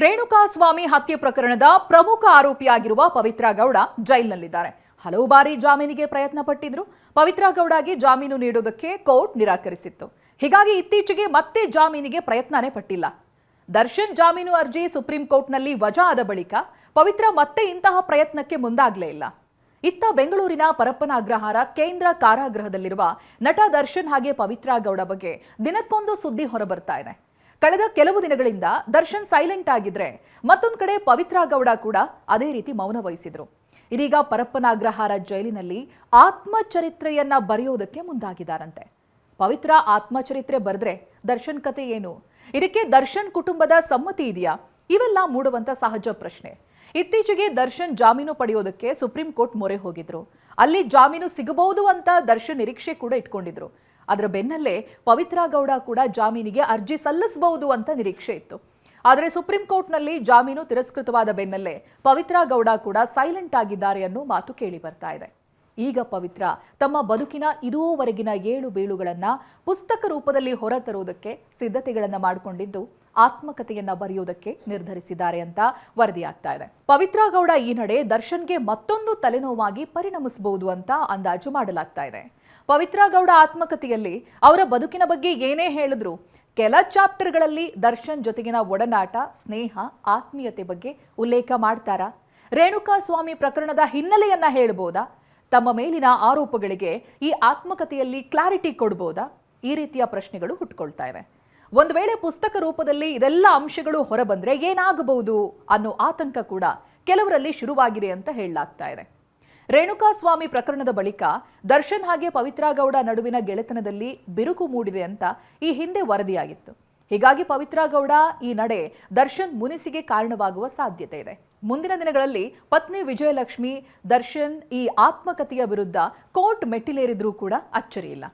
ರೇಣುಕಾಸ್ವಾಮಿ ಹತ್ಯೆ ಪ್ರಕರಣದ ಪ್ರಮುಖ ಆರೋಪಿಯಾಗಿರುವ ಪವಿತ್ರ ಗೌಡ ಜೈಲಿನಲ್ಲಿದ್ದಾರೆ. ಹಲವು ಬಾರಿ ಜಾಮೀನಿಗೆ ಪ್ರಯತ್ನ ಪಟ್ಟಿದ್ರು. ಪವಿತ್ರ ಗೌಡಗೆ ಜಾಮೀನು ನೀಡುವುದಕ್ಕೆ ಕೋರ್ಟ್ ನಿರಾಕರಿಸಿತ್ತು. ಹೀಗಾಗಿ ಇತ್ತೀಚೆಗೆ ಮತ್ತೆ ಜಾಮೀನಿಗೆ ಪ್ರಯತ್ನನೇ ಪಟ್ಟಿಲ್ಲ. ದರ್ಶನ್ ಜಾಮೀನು ಅರ್ಜಿ ಸುಪ್ರೀಂ ಕೋರ್ಟ್ನಲ್ಲಿ ವಜಾ ಆದ ಬಳಿಕ ಪವಿತ್ರ ಮತ್ತೆ ಇಂತಹ ಪ್ರಯತ್ನಕ್ಕೆ ಮುಂದಾಗಲೇ ಇಲ್ಲ. ಇತ್ತ ಬೆಂಗಳೂರಿನ ಪರಪ್ಪನ ಅಗ್ರಹಾರ ಕೇಂದ್ರ ಕಾರಾಗೃಹದಲ್ಲಿರುವ ನಟ ದರ್ಶನ್ ಹಾಗೆ ಪವಿತ್ರ ಗೌಡ ಬಗ್ಗೆ ದಿನಕ್ಕೊಂದು ಸುದ್ದಿ ಹೊರಬರ್ತಾ ಇದೆ. ಕಳೆದ ಕೆಲವು ದಿನಗಳಿಂದ ದರ್ಶನ್ ಸೈಲೆಂಟ್ ಆಗಿದ್ರೆ ಮತ್ತೊಂದು ಕಡೆ ಪವಿತ್ರ ಗೌಡ ಕೂಡ ಅದೇ ರೀತಿ ಮೌನ ವಹಿಸಿದ್ರು. ಇದೀಗ ಪರಪ್ಪನ ಅಗ್ರಹಾರ ಜೈಲಿನಲ್ಲಿ ಆತ್ಮಚರಿತ್ರೆಯನ್ನ ಬರೆಯೋದಕ್ಕೆ ಮುಂದಾಗಿದ್ದಾರಂತೆ. ಪವಿತ್ರ ಆತ್ಮಚರಿತ್ರೆ ಬರೆದ್ರೆ ದರ್ಶನ್ ಕತೆ ಏನು? ಇದಕ್ಕೆ ದರ್ಶನ್ ಕುಟುಂಬದ ಸಮ್ಮತಿ ಇದೆಯಾ? ಇವೆಲ್ಲ ಮೂಡುವಂತ ಸಹಜ ಪ್ರಶ್ನೆ. ಇತ್ತೀಚೆಗೆ ದರ್ಶನ್ ಜಾಮೀನು ಪಡೆಯೋದಕ್ಕೆ ಸುಪ್ರೀಂ ಕೋರ್ಟ್ ಮೊರೆ ಹೋಗಿದ್ರು. ಅಲ್ಲಿ ಜಾಮೀನು ಸಿಗಬಹುದು ಅಂತ ದರ್ಶನ್ ನಿರೀಕ್ಷೆ ಕೂಡ ಇಟ್ಕೊಂಡಿದ್ರು. ಅದರ ಬೆನ್ನಲ್ಲೇ ಪವಿತ್ರ ಗೌಡ ಕೂಡ ಜಾಮೀನಿಗೆ ಅರ್ಜಿ ಸಲ್ಲಿಸಬಹುದು ಅಂತ ನಿರೀಕ್ಷೆ ಇತ್ತು. ಆದರೆ ಸುಪ್ರೀಂ ಕೋರ್ಟ್ನಲ್ಲಿ ಜಾಮೀನು ತಿರಸ್ಕೃತವಾದ ಬೆನ್ನಲ್ಲೇ ಪವಿತ್ರ ಗೌಡ ಕೂಡ ಸೈಲೆಂಟ್ ಆಗಿದ್ದಾರೆ ಅನ್ನೋ ಮಾತು ಕೇಳಿ ಬರ್ತಾ ಇದೆ. ಈಗ ಪವಿತ್ರ ತಮ್ಮ ಬದುಕಿನ ಇದುವರೆಗಿನ ಏಳು ಬೀಳುಗಳನ್ನ ಪುಸ್ತಕ ರೂಪದಲ್ಲಿ ಹೊರತರುವುದಕ್ಕೆ ಸಿದ್ಧತೆಗಳನ್ನ ಮಾಡಿಕೊಂಡಿದ್ದು ಆತ್ಮಕಥೆಯನ್ನ ಬರೆಯುವುದಕ್ಕೆ ನಿರ್ಧರಿಸಿದ್ದಾರೆ ಅಂತ ವರದಿಯಾಗ್ತಾ ಇದೆ. ಪವಿತ್ರ ಗೌಡ ಈ ನಡೆ ದರ್ಶನ್ಗೆ ಮತ್ತೊಂದು ತಲೆನೋವಾಗಿ ಪರಿಣಮಿಸಬಹುದು ಅಂತ ಅಂದಾಜು ಮಾಡಲಾಗ್ತಾ ಇದೆ. ಪವಿತ್ರ ಗೌಡ ಆತ್ಮಕಥೆಯಲ್ಲಿ ಅವರ ಬದುಕಿನ ಬಗ್ಗೆ ಏನೇ ಹೇಳಿದ್ರು ಕೆಲ ಚಾಪ್ಟರ್ಗಳಲ್ಲಿ ದರ್ಶನ್ ಜೊತೆಗಿನ ಒಡನಾಟ, ಸ್ನೇಹ, ಆತ್ಮೀಯತೆ ಬಗ್ಗೆ ಉಲ್ಲೇಖ ಮಾಡ್ತಾರಾ? ರೇಣುಕಾಸ್ವಾಮಿ ಪ್ರಕರಣದ ಹಿನ್ನೆಲೆಯನ್ನ ಹೇಳ್ಬೋದಾ? ತಮ್ಮ ಮೇಲಿನ ಆರೋಪಗಳಿಗೆ ಈ ಆತ್ಮಕಥೆಯಲ್ಲಿ ಕ್ಲಾರಿಟಿ ಕೊಡ್ಬೋದಾ? ಈ ರೀತಿಯ ಪ್ರಶ್ನೆಗಳು ಹುಟ್ಟುಕೊಳ್ತಾ ಇವೆ. ಒಂದು ವೇಳೆ ಪುಸ್ತಕ ರೂಪದಲ್ಲಿ ಇದೆಲ್ಲ ಅಂಶಗಳು ಹೊರಬಂದ್ರೆ ಏನಾಗಬಹುದು ಅನ್ನೋ ಆತಂಕ ಕೂಡ ಕೆಲವರಲ್ಲಿ ಶುರುವಾಗಿದೆ ಅಂತ ಹೇಳಲಾಗ್ತಾ ಇದೆ. ರೇಣುಕಾಸ್ವಾಮಿ ಪ್ರಕರಣದ ಬಳಿಕ ದರ್ಶನ್ ಹಾಗೆ ಪವಿತ್ರ ಗೌಡ ನಡುವಿನ ಗೆಳೆತನದಲ್ಲಿ ಬಿರುಕು ಮೂಡಿದೆ ಅಂತ ಈ ಹಿಂದೆ ವರದಿಯಾಗಿತ್ತು. ಹೀಗಾಗಿ ಪವಿತ್ರ ಗೌಡ ಈ ನಡೆ ದರ್ಶನ್ ಮುನಿಸಿಗೆ ಕಾರಣವಾಗುವ ಸಾಧ್ಯತೆ ಇದೆ. ಮುಂದಿನ ದಿನಗಳಲ್ಲಿ ಪತ್ನಿ ವಿಜಯಲಕ್ಷ್ಮಿ ದರ್ಶನ್ ಈ ಆತ್ಮಕಥೆಯ ವಿರುದ್ಧ ಕೋರ್ಟ್ ಮೆಟ್ಟಿಲೇರಿದ್ರೂ ಕೂಡ ಅಚ್ಚರಿಯಿಲ್ಲ.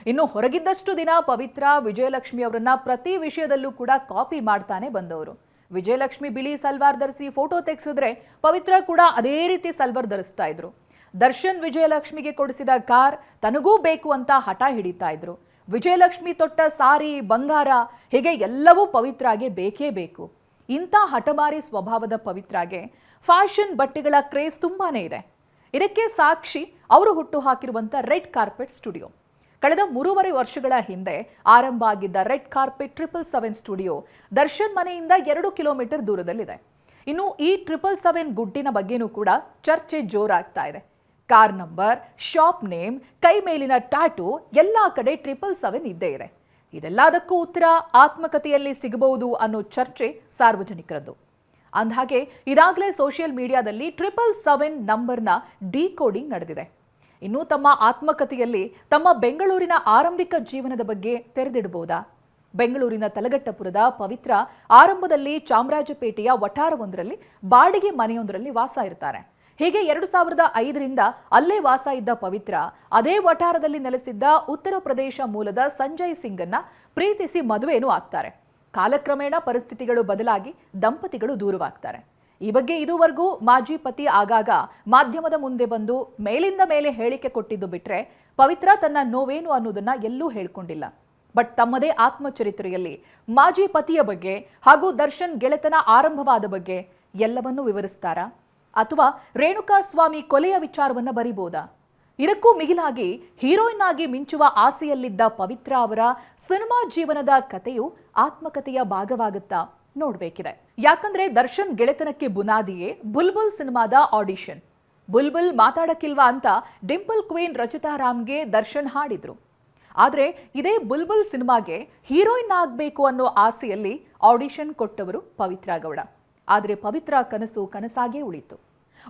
ಇನ್ನು ಹೊರಗಿದ್ದಷ್ಟು ದಿನ ಪವಿತ್ರ ವಿಜಯಲಕ್ಷ್ಮಿ ಅವರನ್ನ ಪ್ರತಿ ವಿಷಯದಲ್ಲೂ ಕೂಡ ಕಾಪಿ ಮಾಡ್ತಾನೆ ಬಂದವರು. ವಿಜಯಲಕ್ಷ್ಮಿ ಬಿಳಿ ಸಲ್ವಾರ್ ಧರಿಸಿ ಫೋಟೋ ತೆಗೆಸಿದ್ರೆ ಪವಿತ್ರ ಕೂಡ ಅದೇ ರೀತಿ ಸಲ್ವಾರ್ ಧರಿಸ್ತಾ ಇದ್ರು. ದರ್ಶನ್ ವಿಜಯಲಕ್ಷ್ಮಿಗೆ ಕೊಡಿಸಿದ ಕಾರ್ ತನಗೂ ಬೇಕು ಅಂತ ಹಠ ಹಿಡಿತಾ ಇದ್ರು. ವಿಜಯಲಕ್ಷ್ಮಿ ತೊಟ್ಟ ಸಾರಿ, ಬಂಗಾರ ಹೀಗೆ ಎಲ್ಲವೂ ಪವಿತ್ರಾಗೆ ಬೇಕೇ ಬೇಕು. ಇಂಥ ಹಠಮಾರಿ ಸ್ವಭಾವದ ಪವಿತ್ರಾಗೆ ಫ್ಯಾಷನ್ ಬಟ್ಟೆಗಳ ಕ್ರೇಜ್ ತುಂಬಾನೇ ಇದೆ. ಇದಕ್ಕೆ ಸಾಕ್ಷಿ ಅವರು ಹುಟ್ಟು ಹಾಕಿರುವಂಥ ರೆಡ್ ಕಾರ್ಪೆಟ್ ಸ್ಟುಡಿಯೋ. ಕಳೆದ 3.5 ವರ್ಷಗಳ ಹಿಂದೆ ಆರಂಭ ಆಗಿದ್ದ ರೆಡ್ ಕಾರ್ಪೆಟ್ 777 ಸ್ಟುಡಿಯೋ ದರ್ಶನ್ ಮನೆಯಿಂದ 2 ಕಿಲೋಮೀಟರ್ ದೂರದಲ್ಲಿದೆ. ಇನ್ನು ಈ 777 ಗುಡ್ಡಿನ ಬಗ್ಗೆನೂ ಕೂಡ ಚರ್ಚೆ ಜೋರಾಗ್ತಾ ಇದೆ. ಕಾರ್ ನಂಬರ್, ಶಾಪ್ ನೇಮ್, ಕೈ ಮೇಲಿನ ಟ್ಯಾಟೂ ಎಲ್ಲಾ ಕಡೆ 777 ಇದ್ದೇ ಇದೆ. ಇದೆಲ್ಲದಕ್ಕೂ ಉತ್ತರ ಆತ್ಮಕಥೆಯಲ್ಲಿ ಸಿಗಬಹುದು ಅನ್ನೋ ಚರ್ಚೆ ಸಾರ್ವಜನಿಕರದ್ದು. ಅಂದಹಾಗೆ ಇದಾಗಲೇ ಸೋಷಿಯಲ್ ಮೀಡಿಯಾದಲ್ಲಿ 777 ನಂಬರ್ನ ಡಿಕೋಡಿಂಗ್ ನಡೆದಿದೆ. ಇನ್ನು ತಮ್ಮ ಆತ್ಮಕಥೆಯಲ್ಲಿ ತಮ್ಮ ಬೆಂಗಳೂರಿನ ಆರಂಭಿಕ ಜೀವನದ ಬಗ್ಗೆ ತೆರೆದಿಡಬಹುದಾ? ಬೆಂಗಳೂರಿನ ತಲಗಟ್ಟಪುರದ ಪವಿತ್ರ ಆರಂಭದಲ್ಲಿ ಚಾಮರಾಜಪೇಟೆಯ ವಠಾರವೊಂದರಲ್ಲಿ ಬಾಡಿಗೆ ಮನೆಯೊಂದರಲ್ಲಿ ವಾಸ ಇರ್ತಾರೆ. ಹೀಗೆ 2005ರಿಂದ ಅಲ್ಲೇ ವಾಸ ಇದ್ದ ಪವಿತ್ರ ಅದೇ ವಠಾರದಲ್ಲಿ ನೆಲೆಸಿದ್ದ ಉತ್ತರ ಪ್ರದೇಶ ಮೂಲದ ಸಂಜಯ್ ಸಿಂಗನ್ನ ಪ್ರೀತಿಸಿ ಮದುವೆನೂ ಆಗ್ತಾರೆ. ಕಾಲಕ್ರಮೇಣ ಪರಿಸ್ಥಿತಿಗಳು ಬದಲಾಗಿ ದಂಪತಿಗಳು ದೂರವಾಗ್ತಾರೆ. ಈ ಬಗ್ಗೆ ಇದುವರೆಗೂ ಮಾಜಿ ಪತಿ ಆಗಾಗ ಮಾಧ್ಯಮದ ಮುಂದೆ ಬಂದು ಮೇಲಿಂದ ಮೇಲೆ ಹೇಳಿಕೆ ಕೊಟ್ಟಿದ್ದು ಬಿಟ್ರೆ ಪವಿತ್ರ ತನ್ನ ನೋವೇನು ಅನ್ನೋದನ್ನ ಎಲ್ಲೂ ಹೇಳ್ಕೊಂಡಿಲ್ಲ. ಬಟ್ ತಮ್ಮದೇ ಆತ್ಮಚರಿತ್ರೆಯಲ್ಲಿ ಮಾಜಿ ಪತಿಯ ಬಗ್ಗೆ ಹಾಗೂ ದರ್ಶನ್ ಗೆಳೆತನ ಆರಂಭವಾದ ಬಗ್ಗೆ ಎಲ್ಲವನ್ನೂ ವಿವರಿಸ್ತಾರಾ? ಅಥವಾ ರೇಣುಕಾಸ್ವಾಮಿ ಕೊಲೆಯ ವಿಚಾರವನ್ನ ಬರಿಬೋದಾ? ಇದಕ್ಕೂ ಮಿಗಿಲಾಗಿ ಹೀರೋಯಿನ್ ಆಗಿ ಮಿಂಚುವ ಆಸೆಯಲ್ಲಿದ್ದ ಪವಿತ್ರ ಅವರ ಸಿನಿಮಾ ಜೀವನದ ಕಥೆಯು ಆತ್ಮಕಥೆಯ ಭಾಗವಾಗುತ್ತಾ ನೋಡ್ಬೇಕಿದೆ. ಯಾಕಂದ್ರೆ ದರ್ಶನ್ ಗೆಳೆತನಕ್ಕೆ ಬುನಾದಿಯೇ ಬುಲ್ಬುಲ್ ಸಿನಿಮಾದ ಆಡಿಷನ್. ಬುಲ್ಬುಲ್ ಮಾತಾಡಕ್ಕಿಲ್ವಾ ಅಂತ ಡಿಂಪಲ್ ಕ್ವೀನ್ ರಚಿತಾ ರಾಮ್ಗೆ ದರ್ಶನ್ ಹಾಡಿದ್ರು. ಆದ್ರೆ ಇದೇ ಬುಲ್ಬುಲ್ ಸಿನಿಮಾಗೆ ಹೀರೋಯಿನ್ ಆಗ್ಬೇಕು ಅನ್ನೋ ಆಸೆಯಲ್ಲಿ ಆಡಿಷನ್ ಕೊಟ್ಟವರು ಪವಿತ್ರ ಗೌಡ. ಆದ್ರೆ ಪವಿತ್ರ ಕನಸು ಕನಸಾಗೇ ಉಳಿತು.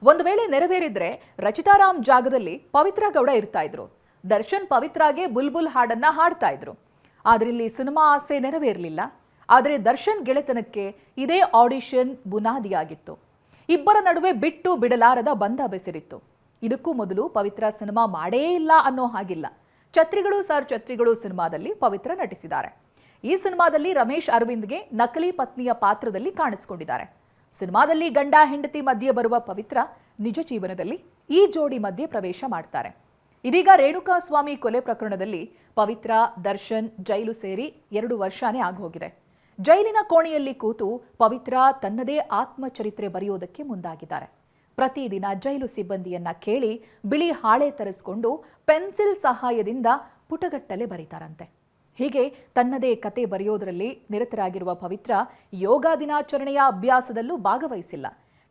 ಒಂದು ವೇಳೆ ನೆರವೇರಿದ್ರೆ ರಚಿತಾ ರಾಮ್ ಜಾಗದಲ್ಲಿ ಪವಿತ್ರ ಗೌಡ ಇರ್ತಾ ಇದ್ರು. ದರ್ಶನ್ ಪವಿತ್ರಾಗೆ ಬುಲ್ಬುಲ್ ಹಾಡನ್ನ ಹಾಡ್ತಾ ಇದ್ರು. ಆದ್ರೆ ಇಲ್ಲಿ ಸಿನಿಮಾ ಆಸೆ ನೆರವೇರಲಿಲ್ಲ. ಆದರೆ ದರ್ಶನ್ ಗೆಳೆತನಕ್ಕೆ ಇದೇ ಆಡಿಷನ್ ಬುನಾದಿಯಾಗಿತ್ತು. ಇಬ್ಬರ ನಡುವೆ ಬಿಟ್ಟು ಬಿಡಲಾರದ ಬಂಧ ಬೆಸರಿತ್ತು. ಇದಕ್ಕೂ ಮೊದಲು ಪವಿತ್ರ ಸಿನಿಮಾ ಮಾಡೇ ಇಲ್ಲ ಅನ್ನೋ ಹಾಗಿಲ್ಲ. ಛತ್ರಿಗಳು ಸರ್ ಛತ್ರಿಗಳು ಸಿನಿಮಾದಲ್ಲಿ ಪವಿತ್ರ ನಟಿಸಿದ್ದಾರೆ. ಈ ಸಿನಿಮಾದಲ್ಲಿ ರಮೇಶ್ ಅರವಿಂದ್ಗೆ ನಕಲಿ ಪತ್ನಿಯ ಪಾತ್ರದಲ್ಲಿ ಕಾಣಿಸಿಕೊಂಡಿದ್ದಾರೆ. ಸಿನಿಮಾದಲ್ಲಿ ಗಂಡ ಹೆಂಡತಿ ಮಧ್ಯೆ ಬರುವ ಪವಿತ್ರ ನಿಜ ಜೀವನದಲ್ಲಿ ಈ ಜೋಡಿ ಮಧ್ಯೆ ಪ್ರವೇಶ ಮಾಡ್ತಾರೆ. ಇದೀಗ ರೇಣುಕಾಸ್ವಾಮಿ ಕೊಲೆ ಪ್ರಕರಣದಲ್ಲಿ ಪವಿತ್ರ, ದರ್ಶನ್ ಜೈಲು ಸೇರಿ 2 ವರ್ಷನೇ ಆಗೋಗಿದೆ. ಜೈಲಿನ ಕೋಣೆಯಲ್ಲಿ ಕೂತು ಪವಿತ್ರ ತನ್ನದೇ ಆತ್ಮಚರಿತ್ರೆ ಬರೆಯೋದಕ್ಕೆ ಮುಂದಾಗಿದ್ದಾರೆ. ಪ್ರತಿದಿನ ಜೈಲು ಸಿಬ್ಬಂದಿಯನ್ನ ಕೇಳಿ ಬಿಳಿ ಹಾಳೆ ತರಿಸಿಕೊಂಡು ಪೆನ್ಸಿಲ್ ಸಹಾಯದಿಂದ ಪುಟಗಟ್ಟಲೆ ಬರೀತಾರಂತೆ. ಹೀಗೆ ತನ್ನದೇ ಕತೆ ಬರೆಯೋದರಲ್ಲಿ ನಿರತರಾಗಿರುವ ಪವಿತ್ರ ಯೋಗ ದಿನಾಚರಣೆಯ ಅಭ್ಯಾಸದಲ್ಲೂ ಭಾಗವಹಿಸಿಲ್ಲ.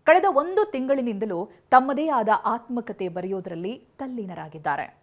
ಕಳೆದ 1 ತಿಂಗಳಿನಿಂದಲೂ ತಮ್ಮದೇ ಆದ ಆತ್ಮಕತೆ ಬರೆಯೋದರಲ್ಲಿ ತಲ್ಲೀನರಾಗಿದ್ದಾರೆ.